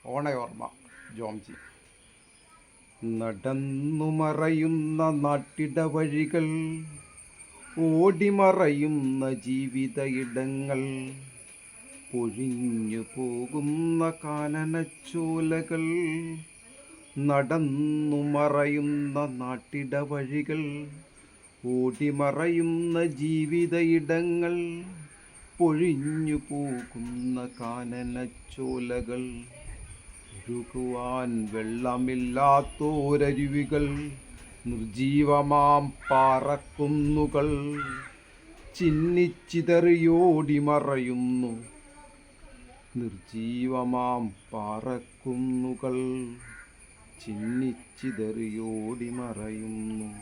ഓണയോർമ്മ ജോംജി. നടന്നു മറയുന്ന നാട്ടിട വഴികൾ, ഓടിമറയുന്ന ജീവിത ഇടങ്ങൾ, പൊഴിഞ്ഞു പോകുന്ന കാനനച്ചോലകൾ. നടന്നു മറയുന്ന നാട്ടിട വഴികൾ, ഓടിമറയുന്ന ജീവിത ഇടങ്ങൾ, പൊഴിഞ്ഞു പോകുന്ന കാനനച്ചോലകൾ. ഒഴുകുവാൻ വെള്ളമില്ലാത്തോരരുവികൾ, നിർജീവമാം പാറക്കുന്നുകൾ, ചിന്നിച്ചിതറിയോടി മറയുന്നു. നിർജീവമാം പാറക്കുന്നുകൾ ചിന്നിച്ചിതറിയോടി മറയുന്നു.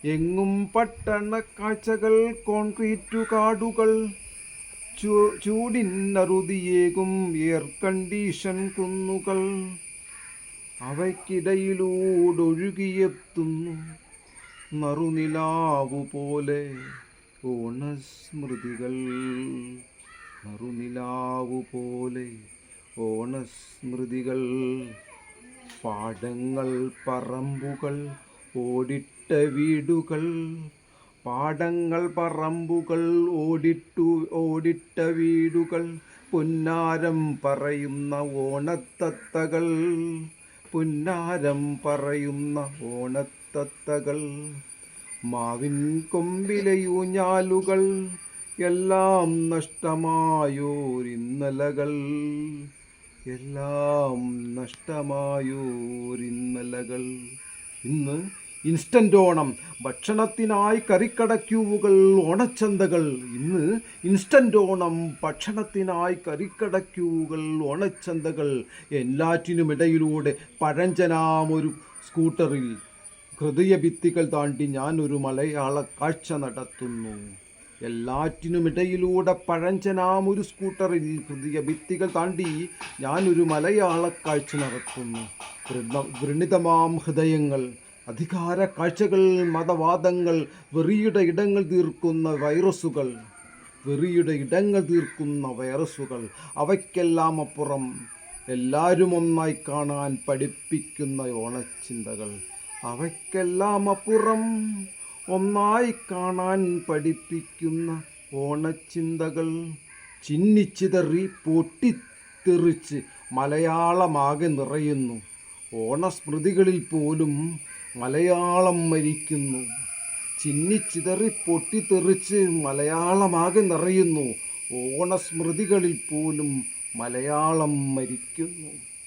എങ്ങും പട്ടണ കാഴ്ചകൾ, കോൺക്രീറ്റു കാടുകൾ, ചൂടിനറുതിയേകും എയർ കണ്ടീഷൻ കുന്നുകൾ. അവയ്ക്കിടയിലൂടൊഴുകിയെത്തുന്നു നറുനിലാവു പോലെ ഓണസ്മൃതികൾ. നറുനിലാവു പോലെ ഓണസ്മൃതികൾ. പാടങ്ങൾ, പറമ്പുകൾ, ഓടിട്ട വീടുകൾ. പാടങ്ങൾ, പറമ്പുകൾ, ഓടിട്ട വീടുകൾ. പുന്നാരം പറയുന്ന ഓണത്തത്തകൾ. പുന്നാരം പറയുന്ന ഓണത്തത്തകൾ. മാവിൻ കൊമ്പിലെ ഊഞ്ഞാലുകൾ, എല്ലാം നഷ്ടമായോരിന്നലകൾ. എല്ലാം നഷ്ടമായോരിന്നലകൾ. ഇന്ന് ഇൻസ്റ്റൻ്റ് ഓണം, ഭക്ഷണത്തിനായി കറിക്കട ക്യൂവുകൾ, ഓണച്ചന്തകൾ. ഇന്ന് ഇൻസ്റ്റൻ്റ് ഓണം, ഭക്ഷണത്തിനായി കറിക്കട ക്യൂവുകൾ, ഓണച്ചന്തകൾ. എല്ലാറ്റിനുമിടയിലൂടെ പഴഞ്ചനാമൊരു സ്കൂട്ടറിൽ ഹൃദയഭിത്തികൾ താണ്ടി ഞാനൊരു മലയാള കാഴ്ച നടത്തുന്നു. എല്ലാറ്റിനുമിടയിലൂടെ പഴഞ്ചനാമൊരു സ്കൂട്ടറിൽ ഹൃദയഭിത്തികൾ താണ്ടി ഞാനൊരു മലയാള കാഴ്ച നടത്തുന്നു. വൃണിതമാം ഹൃദയങ്ങൾ, അധികാര കാഴ്ചകൾ, മതവാദങ്ങൾ, വെറിയുടെ ഇടങ്ങൾ തീർക്കുന്ന വൈറസുകൾ. വെറിയുടെ ഇടങ്ങൾ തീർക്കുന്ന വൈറസുകൾ. അവയ്ക്കെല്ലാം അപ്പുറം എല്ലാവരും ഒന്നായി കാണാൻ പഠിപ്പിക്കുന്ന ഓണച്ചിന്തകൾ. അവയ്ക്കെല്ലാം അപ്പുറം ഒന്നായി കാണാൻ പഠിപ്പിക്കുന്ന ഓണച്ചിന്തകൾ. ചിന്നിച്ചിതറി പൊട്ടിത്തെറിച്ച് മലയാളമാകെ നിറയുന്നു. ഓണസ്മൃതികളിൽ പോലും മലയാളം മരിക്കുന്നു. ചിന്നിച്ചിതറി പൊട്ടിത്തെറിച്ച് മലയാളമാകെ നിറയുന്നു. ഓണസ്മൃതികളിൽ പോലും മലയാളം മരിക്കുന്നു.